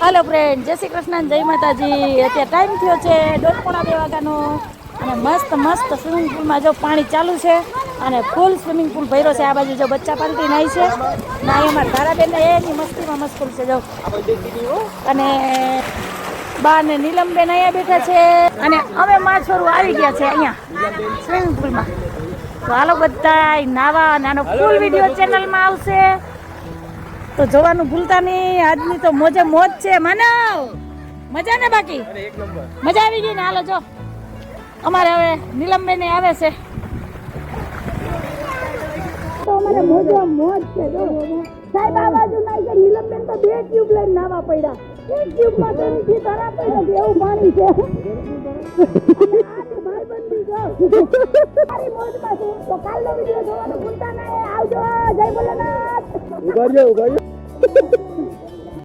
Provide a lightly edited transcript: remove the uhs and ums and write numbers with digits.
Hello friend, जय श्री कृष्ण, जय माताजी। अत्यारे टाइम थयो छे 1:30 वाग्यानो અને મસ્ત મસ્ત સ્વિમિંગ પૂલમાં જો પાણી ચાલુ છે અને ફૂલ સ્વિમિંગ પૂલ ભર્યો છે। આ બાજુ જો બચ્ચા પાલટી નાય છે ના, અમારા ધારાબેન એની મસ્તીમાં મસ્કૂલ છે જો। અને બા ને નીલમબેન અહીંયા બેઠા છે અને અમે માછોરું આવી ગયા છે અહીંયા સ્વિમિંગ પૂલમાં। તો હાલો બધા નાવા અને આનો ફૂલ વિડીયો ચેનલમાં આવશે, તો જોવાનું ભૂલતા નહીં। આજની તો મોજે મોજ છે। માનવ મજા ને? બાકી મજા આવી ગઈ ને? હાલો જો અમારે હવે નીલમબેન આવે છે તો અમારે મોજે મોજ છે। જો સાહેબ આ બાજુ નાઈ છે, નીલમબેન તો 2 ટ્યુબ લઈને નાવા પડ્યા। એક ટ્યુબ માં તો નીચે ધરા પડ્યો કે એવું પાણી છે। ભાઈબંધી જો મારી મોજમાં છું। તો કાલનો વિડિયો જોવાનું ભૂલતા નહીં। આવજો, જય ભોલેનાથ। ઉગાડજો